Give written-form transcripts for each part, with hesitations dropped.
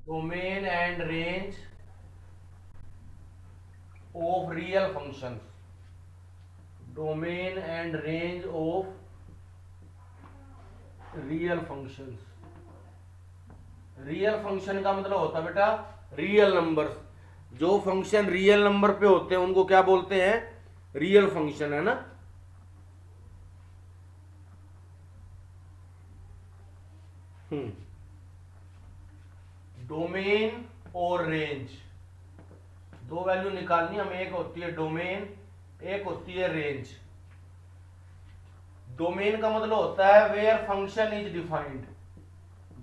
Domain and range of real functions, domain and range of real functions. Real function का मतलब होता है बेटा रियल नंबर्स। जो फंक्शन रियल नंबर पे होते हैं उनको क्या बोलते हैं? रियल फंक्शन, है ना। डोमेन और रेंज, दो वैल्यू निकालनी हमें, एक होती है डोमेन, एक होती है रेंज। डोमेन का मतलब होता है where function is defined.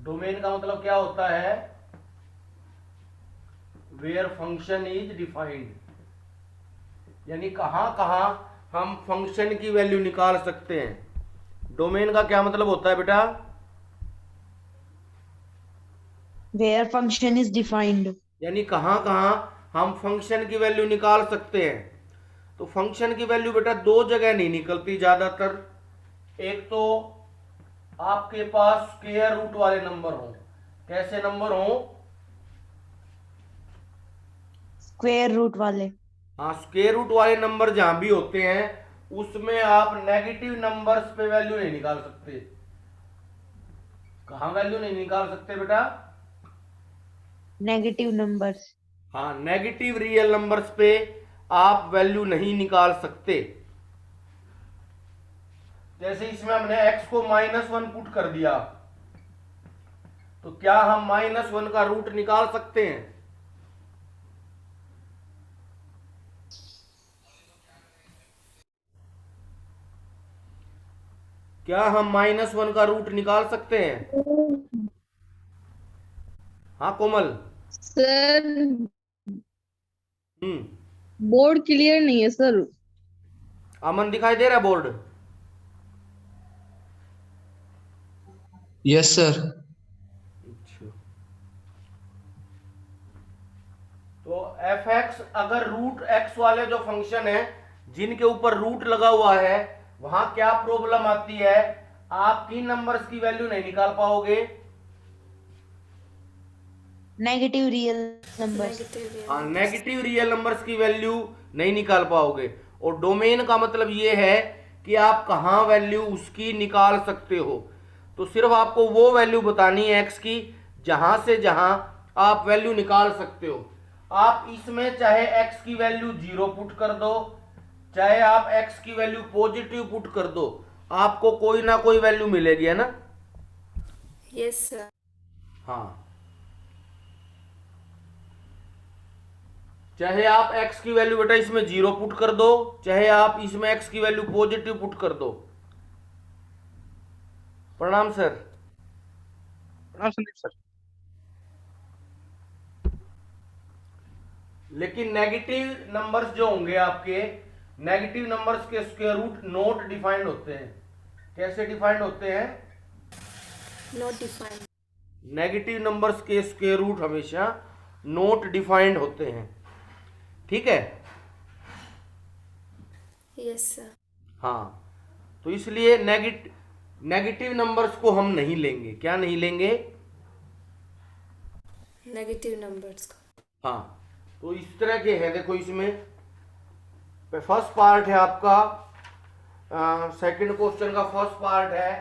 Domain का मतलब क्या होता है? वेयर फंक्शन इज डिफाइंड, यानी कहां कहां हम फंक्शन की वैल्यू निकाल सकते हैं। डोमेन का क्या मतलब होता है बेटा? where function is defined। यानी कहां कहां हम फंक्शन की वैल्यू निकाल सकते हैं। तो फंक्शन की वैल्यू बेटा दो जगह नहीं निकलती ज्यादातर। एक तो आपके पास स्क्वायर रूट वाले नंबर हो। कैसे नंबर हो? स्क्वायर रूट वाले। हाँ, स्क्वायर रूट वाले नंबर जहां भी होते हैं उसमें आप नेगेटिव नंबर्स पे वैल्यू नहीं निकाल सकते। कहां वैल्यू नहीं निकाल सकते बेटा? Negative numbers. हाँ, नेगेटिव रियल नंबर्स पे आप वैल्यू नहीं निकाल सकते। जैसे इसमें हमने x को -1 पुट कर दिया, तो क्या हम -1 का रूट निकाल सकते हैं? क्या हम -1 का रूट निकाल सकते हैं? हाँ कोमल। सर हम्म। बोर्ड क्लियर नहीं है सर। अमन दिखाई दे रहा है बोर्ड? Yes sir. अच्छा, तो एफ एक्स अगर रूट एक्स वाले जो फंक्शन है जिनके ऊपर रूट लगा हुआ है, वहां क्या प्रॉब्लम आती है? आप किन नंबर्स की वैल्यू नहीं निकाल पाओगे? Negative real numbers. हाँ, नेगेटिव रियल नंबर्स की वैल्यू नहीं निकाल पाओगे। और डोमेन का मतलब ये है कि आप कहाँ वैल्यू उसकी निकाल सकते हो। तो सिर्फ आपको वो वैल्यू बतानी है एक्स की जहां से जहां आप वैल्यू निकाल सकते हो। आप इसमें चाहे एक्स की वैल्यू 0 पुट कर दो, चाहे आप एक्स की वैल्यू पॉजिटिव पुट कर दो, आपको कोई ना कोई वैल्यू मिलेगी, है ना। Yes sir. हाँ, चाहे आप x की वैल्यू बेटा इसमें 0 पुट कर दो, चाहे आप इसमें x की वैल्यू पॉजिटिव पुट कर दो। प्रणाम सर। प्रणाम संदीप सर। लेकिन नेगेटिव नंबर्स जो होंगे आपके, नेगेटिव नंबर्स के स्क्वायर रूट नॉट डिफाइंड होते हैं। कैसे डिफाइंड होते हैं? Not defined. नेगेटिव नंबर्स के स्क्वायर रूट हमेशा नॉट डिफाइंड होते हैं, ठीक है। Yes sir. हाँ, तो इसलिए नेगेटिव नंबर्स को हम नहीं लेंगे। क्या नहीं लेंगे? नेगेटिव नंबर्स को। हाँ, तो इस तरह के हैं। देखो इसमें फर्स्ट पार्ट है आपका, सेकंड क्वेश्चन का फर्स्ट पार्ट है,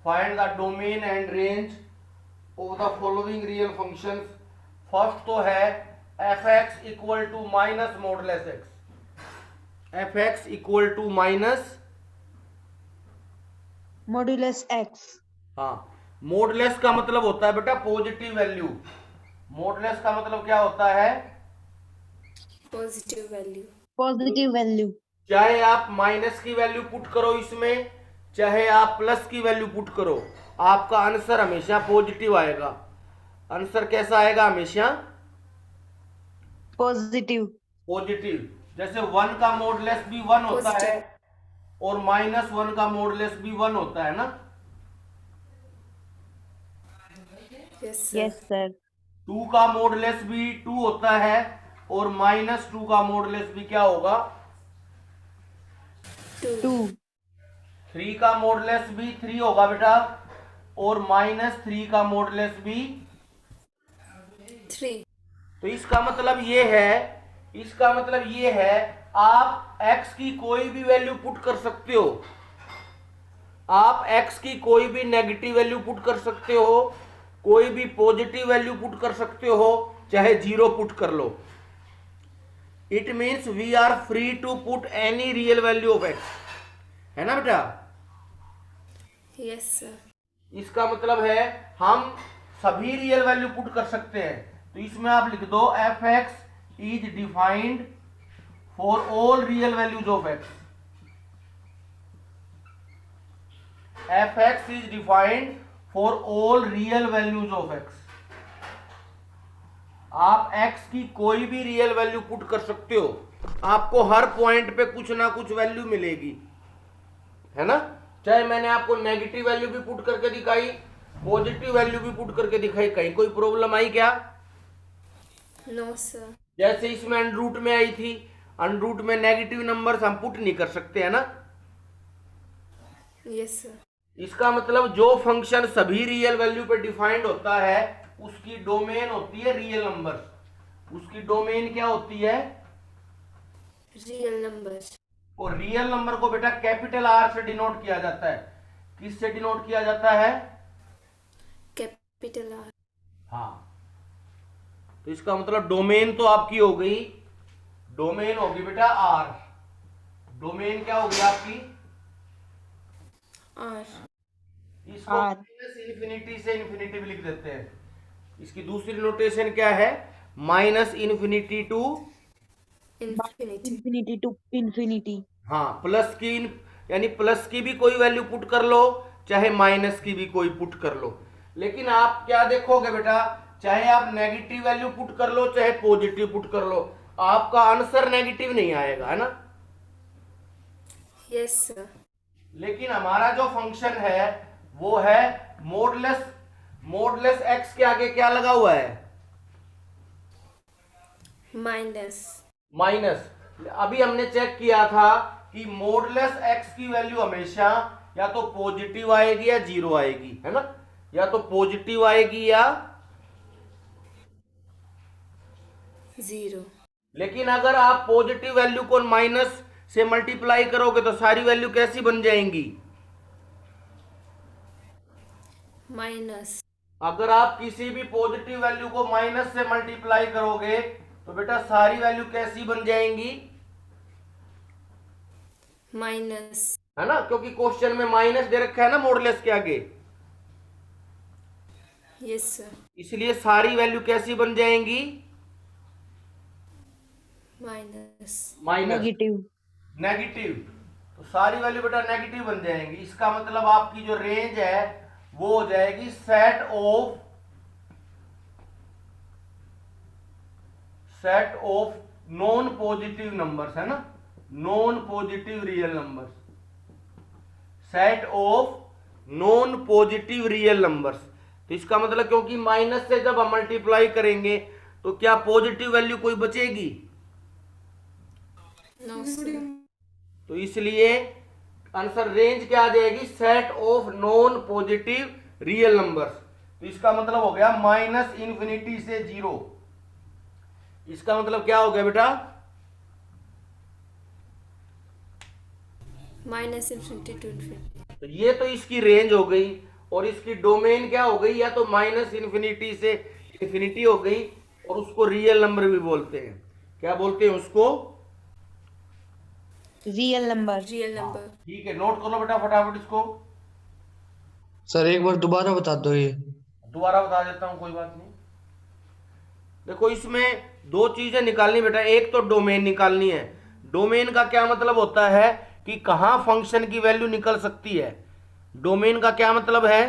find the domain and range of the following real functions. First तो है f x equal to minus modulus x. F x equal to minus modulus x. हाँ, modulus का मतलब होता है बेटा पॉजिटिव वैल्यू। मॉडलेस का मतलब क्या होता है? Positive value. Positive value. चाहे आप माइनस की वैल्यू पुट करो इसमें, चाहे आप प्लस की वैल्यू पुट करो, आपका आंसर हमेशा पॉजिटिव आएगा। आंसर कैसा आएगा? हमेशा पॉजिटिव। पॉजिटिव। जैसे 1 का मॉडलेस भी 1 होता है और -1 का मॉडलेस भी 1 होता है ना। Yes yes sir. सर। 2 का मॉडलेस भी 2 होता है और -2 का मॉडलेस भी क्या होगा? 2। 3 का मॉडलेस भी 3 होगा बेटा, और -3 का मॉडलेस भी 3. तो इसका मतलब ये है आप x की कोई भी वैल्यू पुट कर सकते हो, आप x की कोई भी नेगेटिव वैल्यू पुट कर सकते हो, कोई भी पॉजिटिव वैल्यू पुट कर सकते हो, चाहे 0 पुट कर लो. It means we are free to put any real value of x, है ना बेटा? Yes, sir. इसका मतलब है हम सभी रियल वैल्यू पुट कर सकते हैं. तो इसमें आप लिख दो F x is defined for all real values of x. F x is defined for all real values of x. आप x की कोई भी रियल वैल्यू पुट कर सकते हो, आपको हर पॉइंट पे कुछ ना कुछ वैल्यू मिलेगी, है ना? चाहे मैंने आपको नेगेटिव वैल्यू भी पुट करके दिखाई, पॉजिटिव वैल्यू भी पुट करके दिखाई, कहीं कोई प्रॉब्लम आई क्या? No, sir. जैसे इसमें अनरूट में आई थी, अनरूट में नेगेटिव नंबर्स हम पुट नहीं कर सकते, है ना? Yes, sir. इसका मतलब जो फंक्शन सभी रियल वैल्यू पे डिफाइंड होता है उसकी डोमेन होती है रियल नंबर्स. उसकी डोमेन क्या होती है? Real numbers. और रियल नंबर को बेटा कैपिटल आर से डिनोट किया जाता है. किससे डिनोट किया जाता है? Capital R. हाँ. तो इसका मतलब डोमेन तो आपकी हो गई, डोमेन होगी बेटा आर. डोमेन क्या होगी आपकी? R. इसको R. माइनस इन्फिनिटी से इन्फिनिटी भी लिख देते हैं. इसकी दूसरी नोटेशन क्या है? Minus infinity to, Infinity. Infinity to infinity. हाँ, प्लस की, यानी प्लस की भी कोई वैल्यू पुट कर लो, चाहे माइनस की भी कोई पुट कर लो. लेकिन आप क्या देखोगे बेटा, चाहे आप नेगेटिव वैल्यू पुट कर लो, चाहे पॉजिटिव पुट कर लो, आपका आंसर नेगेटिव नहीं आएगा, है ना? Yes, sir. लेकिन हमारा जो फंक्शन है वो है मोडलेस. मोडलेस एक्स के आगे क्या लगा हुआ है? Minus. माइनस. अभी हमने चेक किया था कि मोडलेस एक्स की वैल्यू हमेशा या तो पॉजिटिव आएगी या 0 आएगी, है ना? या तो पॉजिटिव आएगी या 0. लेकिन अगर आप पॉजिटिव वैल्यू को माइनस से मल्टीप्लाई करोगे तो सारी वैल्यू कैसी बन जाएंगी? Minus. अगर आप किसी भी पॉजिटिव वैल्यू को माइनस से मल्टीप्लाई करोगे तो बेटा सारी वैल्यू कैसी बन जाएंगी? Minus. है ना? क्योंकि क्वेश्चन में माइनस दे रखा है ना मॉडुलस के आगे, Yes, sir. इसलिए सारी वैल्यू कैसी बन जाएंगी? Minus. Minus, Negative. नेगेटिव. तो सारी वैल्यू बेटा नेगेटिव बन जाएंगी. इसका मतलब आपकी जो रेंज है वो हो जाएगी set of non positive numbers, है ना? Non positive real numbers. Set of non positive real numbers. तो इसका मतलब क्योंकि माइनस से जब हम मल्टीप्लाई करेंगे तो क्या पॉजिटिव वैल्यू कोई बचेगी? No, sir. तो इसलिए आंसर रेंज क्या आ जाएगी? Set of non positive real numbers. तो इसका मतलब हो गया माइनस इन्फिनिटी से 0. इसका मतलब क्या हो गया बेटा? Minus infinity to infinity. तो ये तो इसकी रेंज हो गई और इसकी डोमेन क्या हो गई? या तो माइनस इन्फिनिटी से इन्फिनिटी हो गई और उसको रियल नंबर भी बोलते हैं. क्या बोलते हैं उसको? Real number. Real number. ठीक है, नोट कर लो बेटा फटाफट इसको. सर एक बार दोबारा बता दो ये. दोबारा बता देता हूं, कोई बात नहीं. देखो इसमें दो चीजें निकालनी बेटा. एक तो डोमेन निकालनी है. डोमेन का क्या मतलब होता है कि कहां फंक्शन की वैल्यू निकल सकती है. डोमेन का क्या मतलब है?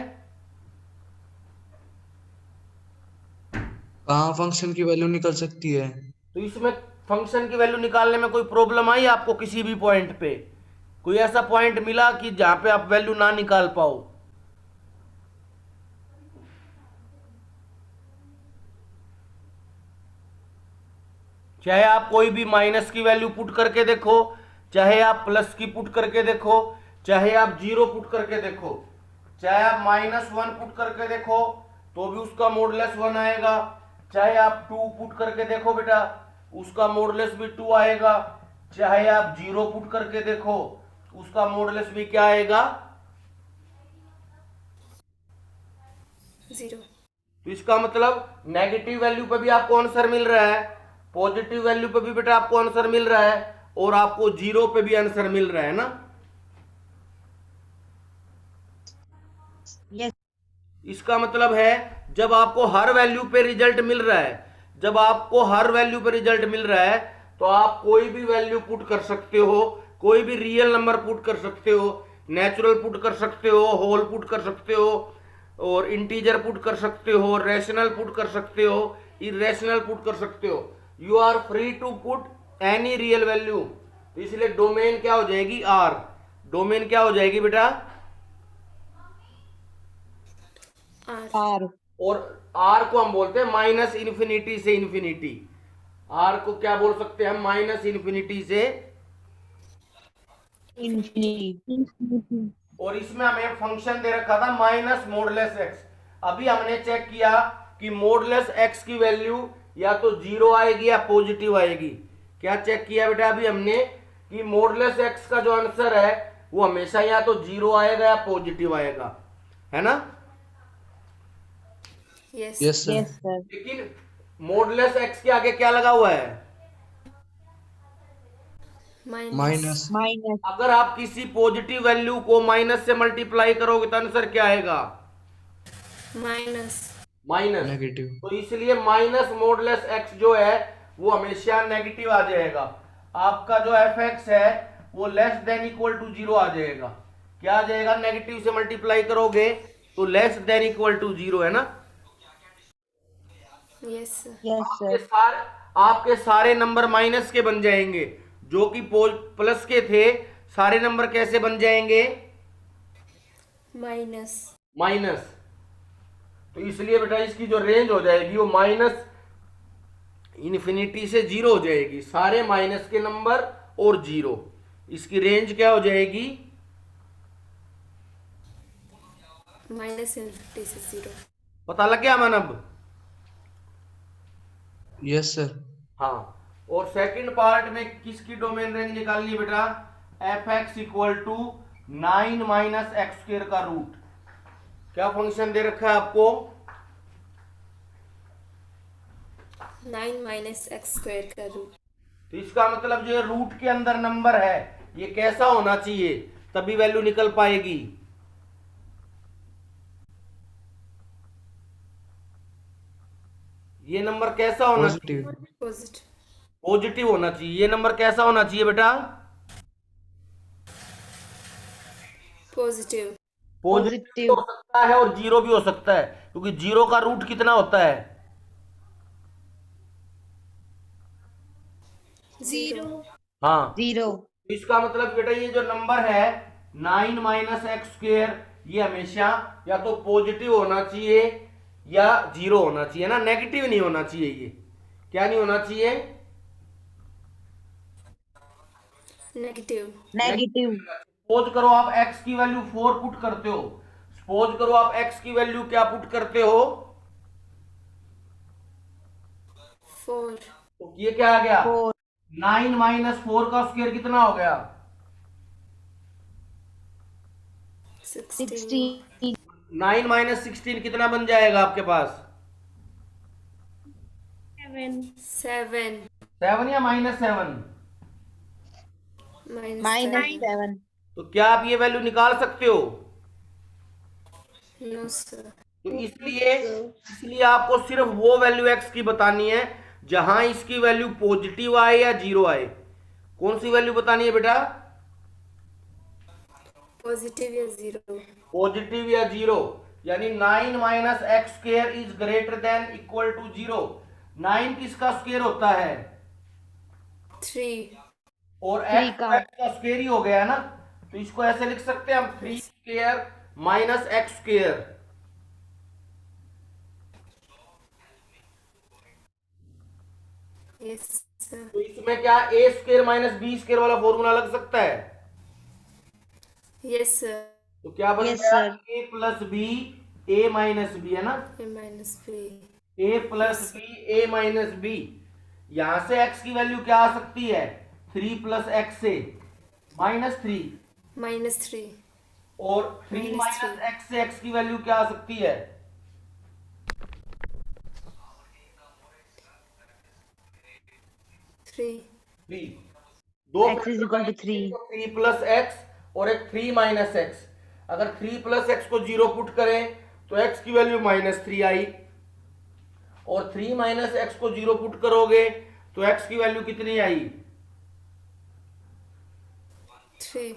कहाँ फंक्शन की वैल्यू निकल सकती है. तो इसमें फंक्शन की वैल्यू निकालने में कोई प्रॉब्लम आई आपको? किसी भी पॉइंट पे कोई ऐसा पॉइंट मिला कि जहां पे आप वैल्यू ना निकाल पाओ? चाहे आप कोई भी माइनस की वैल्यू पुट करके देखो, चाहे आप प्लस की पुट करके देखो, चाहे आप 0 पुट करके देखो, चाहे आप -1 पुट करके देखो तो भी उसका मॉडुलस 1 आएगा, चाहे आप 2 पुट करके देखो बेटा, उसका मॉडुलस भी 2 आएगा। चाहे आप 0 पुट करके देखो, उसका मॉडुलस भी क्या आएगा? 0. तो इसका मतलब नेगेटिव वैल्यू पे भी आपको आंसर मिल रहा है, पॉजिटिव वैल्यू पे भी बेटा आपको आंसर मिल रहा है, और आपको 0 पे भी आंसर मिल रहा है ना। Yes. इसका मतलब है जब आपको हर वैल्यू पे रिजल्ट मिल रहा है, जब आपको हर वैल्यू पे रिजल्ट मिल रहा है, तो आप कोई भी वैल्यू पुट कर सकते हो, कोई भी रियल नंबर पुट कर सकते हो, नेचुरल पुट कर सकते हो, होल पुट कर सकते हो, और इंटीजर पुट कर सकते हो, रैशनल पुट कर सकते हो, इरेशनल पुट कर सकते हो। You are free to put any real value. तो इसलिए डोमेन क्या हो जाएगी? आर। डोमेन क्या हो जाएगी बेटा? R. R. और आर को हम बोलते हैं माइनस इन्फिनिटी से इन्फिनिटी। आर को क्या बोल सकते हैं हम? माइनस इन्फिनिटी से। Infinity. और इसमें हमें फंक्शन दे रखा था माइनस मॉडुलस एक्स। अभी हमने चेक किया कि मॉडुलस एक्स की वैल्यू या तो 0 आएगी या पॉजिटिव आएगी। क्या चेक किया बेटा अभी हमने? कि मॉडुलस एक्स का जो आंसर है वो हमेशा या तो 0 आएगा या पॉजिटिव आएगा, है ना। Yes. Yes sir. Yes, sir. लेकिन मॉडुलस एक्स के आगे क्या लगा हुआ है? Minus. माइनस। Minus. अगर आप किसी पॉजिटिव वैल्यू को माइनस से मल्टीप्लाई करोगे तो आंसर क्या आएगा? Minus. माइनस। नेगेटिव। तो इसलिए माइनस मॉडुलस एक्स जो है वो हमेशा नेगेटिव आ जाएगा। आपका जो एफ एक्स है वो लेस देन इक्वल टू 0 आ जाएगा। क्या आ जाएगा? नेगेटिव से मल्टीप्लाई करोगे तो लेस देन इक्वल टू 0, है ना। Yes, sir. Yes, sir. आपके सारे नंबर माइनस के बन जाएंगे, जो कि प्लस के थे। सारे नंबर कैसे बन जाएंगे? Minus. माइनस। तो इसलिए बेटा इसकी जो रेंज हो जाएगी वो माइनस इन्फिनिटी से 0 हो जाएगी। सारे माइनस के नंबर और 0, इसकी रेंज क्या हो जाएगी? Minus infinity से 0. पता लग गया मानव? Yes sir. हाँ। और सेकंड पार्ट में किसकी डोमेन रेंज निकालनी है बेटा? F x equal to 9 minus x square का रूट। क्या फंक्शन दे रखा है आपको? 9 minus x square का रूट। तो इसका मतलब जो रूट के अंदर नंबर है ये कैसा होना चाहिए, तभी वैल्यू निकल पाएगी। ये नंबर कैसा होना चाहिए? पॉजिटिव। पॉजिटिव। पॉजिटिव होना चाहिए। ये नंबर कैसा होना चाहिए बेटा? पॉजिटिव। पॉजिटिव हो सकता है और 0 भी हो सकता है, क्योंकि 0 का रूट कितना होता है? 0। हाँ। 0. तो इसका मतलब बेटा ये जो नंबर है 9 माइनस एक्स स्क्र, ये हमेशा या तो पॉजिटिव होना चाहिए या 0 होना चाहिए ना, नेगेटिव नहीं होना चाहिए। ये क्या नहीं होना चाहिए? नेगेटिव। Negative. सपोज करो आप x की वैल्यू 4 पुट करते हो। सपोज करो आप x की वैल्यू क्या पुट करते हो? 4। तो ये क्या आ गया? 4. 9 माइनस 4 का स्क्वायर कितना हो गया? 16। 16. 9 माइनस 16 कितना बन जाएगा आपके पास? 7। 7 या माइनस 7? Minus 7. तो क्या आप ये वैल्यू निकाल सकते हो? No sir. तो इसलिए आपको सिर्फ वो वैल्यू x की बतानी है जहां इसकी वैल्यू पॉजिटिव आए या 0 आए। कौन सी वैल्यू बतानी है बेटा? पॉजिटिव या 0। पॉजिटिव या 0, यानी 9 minus x square is greater than equal to 0। 9 किसका स्क्वायर होता है? 3। और 3 x का। का स्क्वायर ही हो गया ना, तो इसको ऐसे लिख सकते हैं हम 3 square minus x square. Yes sir. तो इसमें क्या ए स्क्वायर माइनस बी स्क्वायर वाला फॉर्मूला लग सकता है? Yes sir. तो क्या बन Yes, गया? sir. ए प्लस बी, ए माइनस बी, है ना। ए माइनस बी। ए प्लस बी ए माइनस बी, यहां से x की वैल्यू क्या आ सकती है, 3 प्लस एक्स से -3, -3 और 3 -3 माइनस एक्स से x की वैल्यू क्या आ सकती है, 3 3। दो X is equal to 3. 3 plus x और एक 3 माइनस एक्स। अगर 3 प्लस एक्स को 0 पुट करें तो x की वैल्यू -3 आई, और 3 माइनस एक्स को 0 पुट करोगे तो x की वैल्यू कितनी आई, 3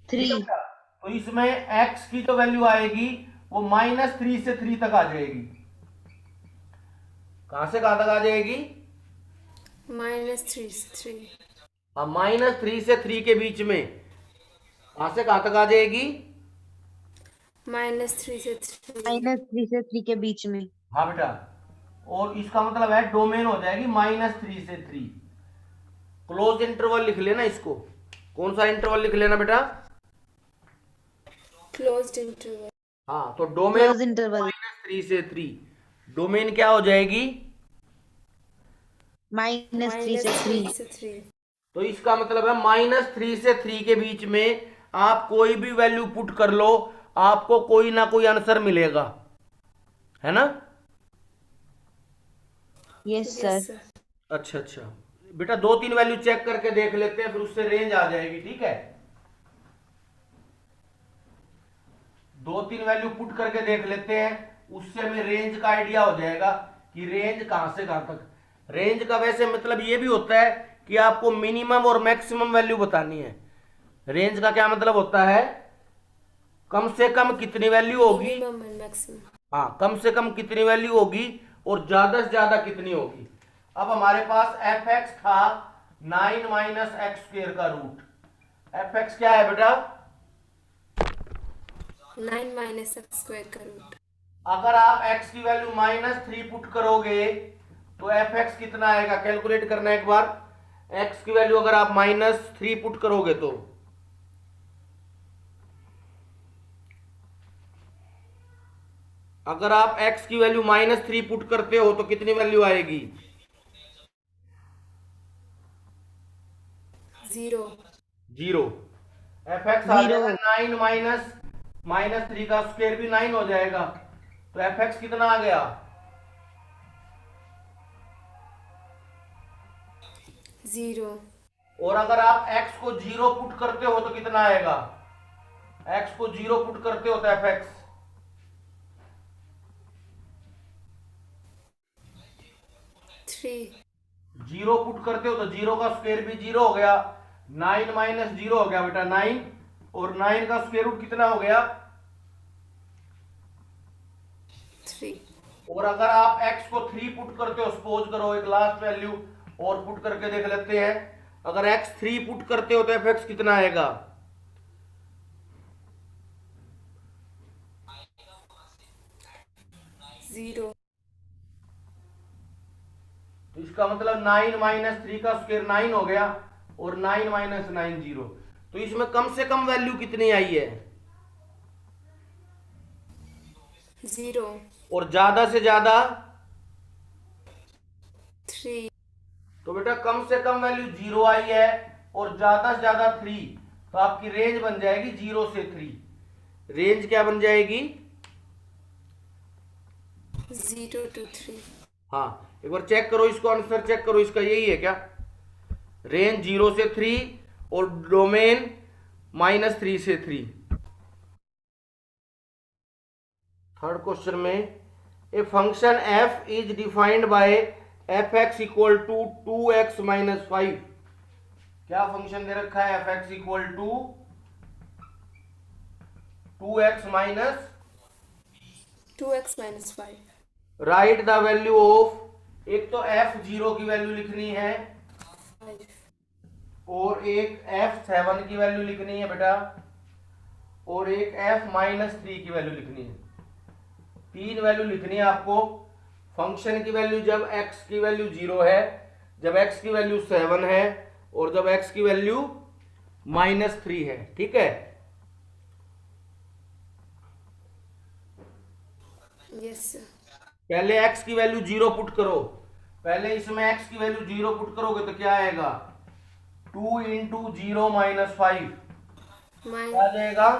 3. तो इसमें x की जो वैल्यू आएगी वो -3 से 3 तक आ जाएगी। कहां से कहां तक आ जाएगी, -3 से 3 हाँ, -3 से 3 के बीच में, कहां से कहां तक आ जाएगी, -3 से 3 -3 से 3 के बीच में. हाँ बेटा, और इसका मतलब है डोमेन हो जाएगी -3 से 3। क्लोज इंटरवल लिख लेना इसको, कौन सा इंटरवल लिख लेना बेटा, क्लोज्ड इंटरवल हाँ, तो डोमेन Close interval. -3 से 3, डोमेन क्या हो जाएगी, -3 से 3. से 3 तो इसका मतलब है -3 से 3 के बीच में आप कोई भी वैल्यू पुट कर लो, आपको कोई ना कोई आंसर मिलेगा, है ना। Yes, sir. Yes, sir. अच्छा अच्छा बेटा, 2-3 वैल्यू चेक करके देख लेते हैं, फिर उससे रेंज आ जाएगी, ठीक है। 2-3 वैल्यू पुट करके देख लेते हैं, उससे हमें रेंज का आइडिया हो जाएगा कि रेंज कहां से कहां तक। रेंज का वैसे मतलब ये भी होता है कि आपको मिनिमम और मैक्सिमम वैल्यू बतानी है। रेंज का क्या मतलब होता है, कम से कम कितनी वैल्यू होगी, Minimum and maximum. हाँ, कम से कम कितनी वैल्यू होगी और ज्यादा से ज्यादा कितनी होगी। अब हमारे पास fx था 9 माइनस एक्स स्क्वेयर का रूट, fx क्या है बेटा, 9 minus x square का रूट अगर आप x की वैल्यू -3 पुट करोगे तो fx कितना आएगा, कैलकुलेट करना एक बार। x की वैल्यू अगर आप -3 पुट करोगे तो अगर आप x की वैल्यू -3 पुट करते हो तो कितनी वैल्यू आएगी, 0 0। fx आ Zero. जाएगा 9 माइनस -3 का स्क्वायर भी 9 हो जाएगा, तो fx कितना आ गया, 0 और अगर आप x को 0 पुट करते हो तो कितना आएगा, x को 0 पुट करते हो तो fx 3 0 पुट करते हो तो 0 का स्क्वायर भी 0 हो गया, 9 माइनस 0 हो गया बेटा 9, और 9 का स्क्वायर रूट कितना हो गया, 3 और अगर आप x को 3 पुट करते हो, सपोज करो एक लास्ट वैल्यू और पुट करके देख लेते हैं, अगर x 3 पुट करते हो तो fx कितना आएगा, जीरो तो इसका मतलब 9 माइनस 3 का स्क्वायर 9 हो गया, और 9 माइनस 9 0। तो इसमें कम से कम वैल्यू कितनी आई है, 0 और ज्यादा से ज्यादा, 3 तो बेटा कम से कम वैल्यू 0 आई है और ज्यादा से ज्यादा 3, तो आपकी रेंज बन जाएगी 0 से 3। रेंज क्या बन जाएगी, 0 to 3 हाँ, एक बार चेक करो इसको, आंसर चेक करो इसका, यही है क्या, रेंज 0 से 3 और डोमेन -3 से 3। थर्ड क्वेश्चन में, a function f is defined by fx equal to 2x minus 5। क्या फंक्शन दे रखा है, fx equal to 2x minus, 2x minus 5 right the value of, एक तो f0 की वैल्यू लिखनी है 5 और एक f7 की वैल्यू लिखनी है बेटा, और एक f-3 की वैल्यू लिखनी है। 3 वैल्यू लिखनी है आपको। फंक्शन की वैल्यू जब x की वैल्यू 0 है, जब x की वैल्यू 7 है, और जब x की वैल्यू -3 है, ठीक है। yes sir पहले x की वैल्यू 0 पुट करो, पहले इसमें x की वैल्यू 0 पुट करोगे तो क्या आएगा, 2 इंटू 0 माइनस 5 क्या आ जाएगा,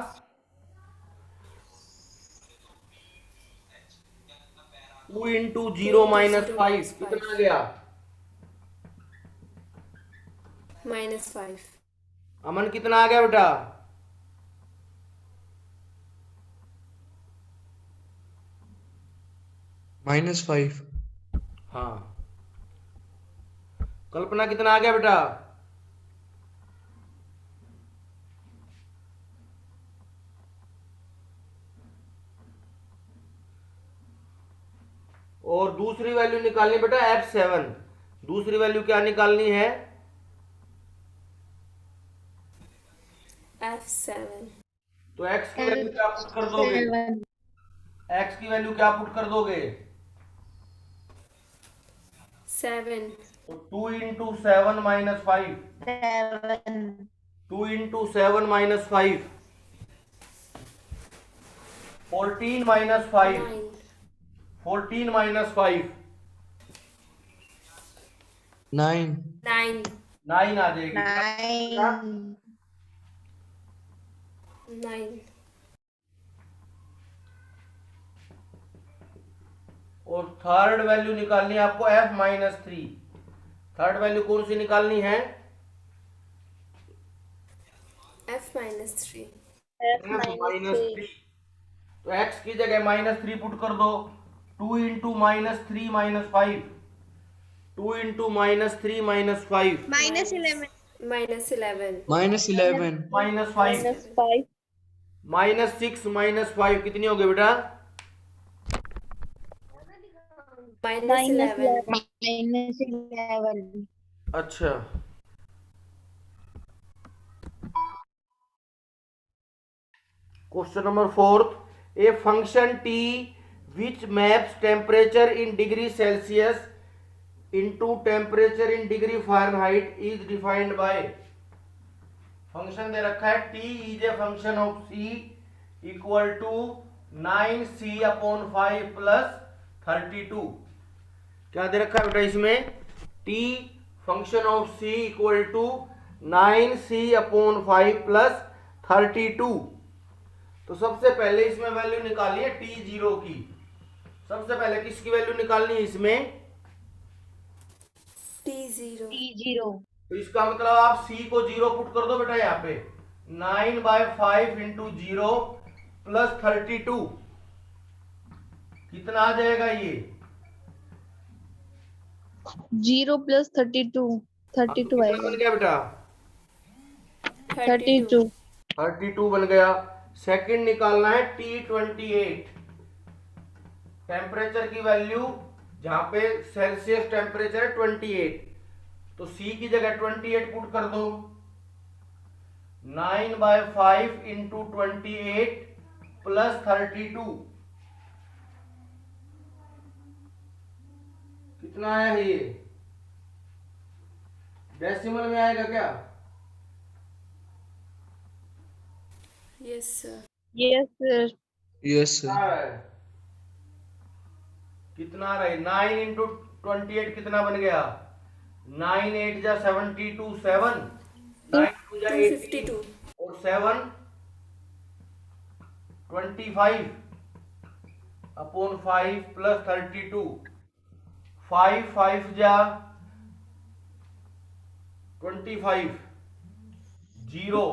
2 इंटू 0 माइनस 5 कितना आ गया, -5. अमन कितना आ गया बेटा, -5। हाँ। कल्पना कितना आ गया बेटा, और दूसरी वैल्यू निकालनी बेटा F7, दूसरी वैल्यू क्या निकालनी है, F7. तो x की वैल्यू क्या पुट कर दोगे, x की वैल्यू क्या पुट कर दोगे, 7. तो 2 into 7 minus 5, 2 into 7 minus 5, 14 minus 5, 9. 14 minus 5, 9। 9. 9 आ जाएगी, 9. और थर्ड वैल्यू निकालनी है आपको F माइनस 3, थर्ड वैल्यू कौन सी निकालनी है, F minus 3. F माइनस 3, तो x की जगह -3 पुट कर दो, 2 into -3 minus 5, 2 into -3 minus 5 -11. -11। Minus 5 -6 minus 5 कितनी हो गई बेटा, -11. -11 अच्छा। Question number 4, a function t which maps temperature in degree Celsius into temperature in degree Fahrenheit is defined by, function दे रखा है t is a function of c equal to 9c upon 5 plus 32, क्या दे रखा है बेटा इसमें, t function of c equal to 9c upon 5 plus 32। तो सबसे पहले इसमें वैल्यू निकालिए t0 की, सबसे पहले किसकी वैल्यू निकालनी है इसमें, T0. तो इसका मतलब आप c को 0 पुट कर दो बेटा यहाँ पे, 9/5 इंटू 0 प्लस 32 कितना आ जाएगा ये, 0 + 32 32 कितना आएगा। बन गया बेटा, 32 32 बन गया। सेकंड निकालना है T28, टेम्परेचर की वैल्यू जहां पे सेल्सियस टेम्परेचर है 28, तो C की जगह 28 पुट कर दो, 9/5 इंटू 28 प्लस 32 कितना आया है ये, डेसिमल में आएगा क्या, Yes, sir. Yes sir. Yes कितना आ रहा है? कितना आ रहा है, 9 इंटू 28 कितना बन गया, 9 8 जा 72, 7 9 2 जा 18 252. और 7 25 अपॉन 5 प्लस 32, 5 5 जा 25, 0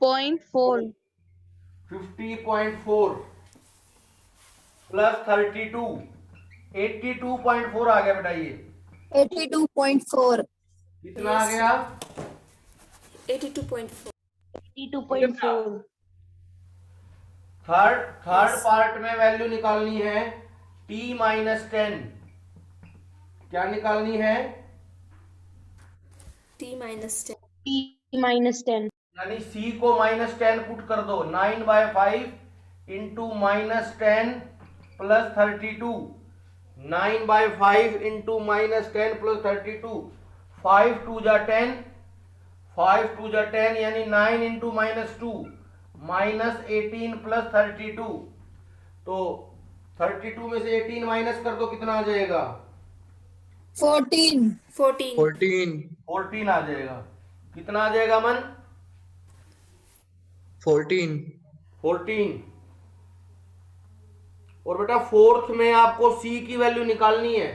0.4 50.4 प्लस 32 82.4 आ गया बेटा ये, 82.4 कितना आ गया, 82.4. 82.4 थर्ड पार्ट में वैल्यू निकालनी है t-10, क्या निकालनी है, T minus 10. T-10 यानी c को -10 पुट कर दो, 9/5 इंटू -10 प्लस 32, 9/5 इंटू -10 प्लस 32, 5 2 जा 10, 5 2 जा 10 यानी 9 इंटू -2 -18 प्लस 32, तो 32 में से 18 माइनस कर दो, कितना आ जाएगा? 14. 14. 14. 14 आ जाएगा। कितना आ जाएगा मन? 14. 14। और बेटा फोर्थ में आपको सी की वैल्यू निकालनी है।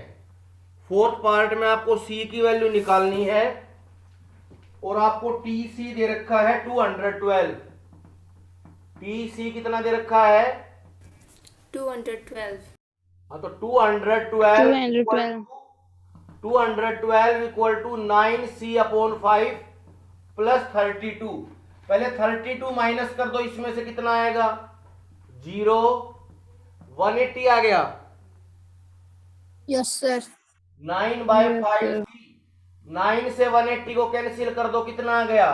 फोर्थ पार्ट में आपको सी की वैल्यू निकालनी है और आपको टी सी दे रखा है 212। टी सी कितना दे रखा है? 212. हाँ, तो 212 इक्वल टू 9c/5 प्लस 32। पहले 32 माइनस कर दो, इसमें से कितना आएगा? 0। 180 आ गया। Yes, sir. 9/5 9 से 180 को कैंसिल कर दो, कितना आ गया?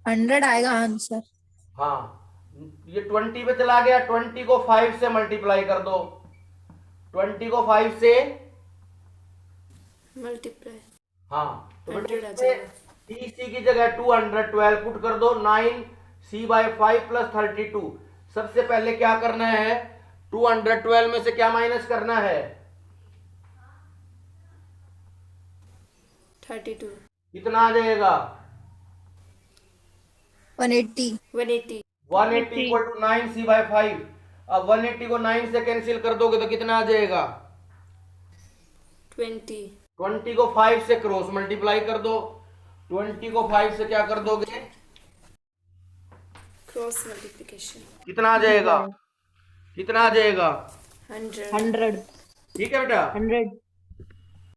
100 आएगा आंसर. हाँ, ये 20 पे चला गया। 20 को 5 से मल्टीप्लाई कर दो। 20 को 5 से Multiply. हाँ, तो 100 आ जाएगा. टी सी की जगह 212 पुट कर दो। 9c/5 plus 32। सबसे पहले क्या करना है? 212 में से क्या माइनस करना है? 32. कितना आ जाएगा? 180. 180. 180 इक्वल टू 9c/5। अब 180 को 9 से कैंसिल कर दोगे तो कितना आ जाएगा? 20. 20 को 5 से क्रॉस मल्टीप्लाई कर दो। 20 को 5 से क्या कर दोगे? Cross multiplication. कितना आ जाएगा? कितना आ जाएगा? 100. 100. ठीक है बेटा। 100.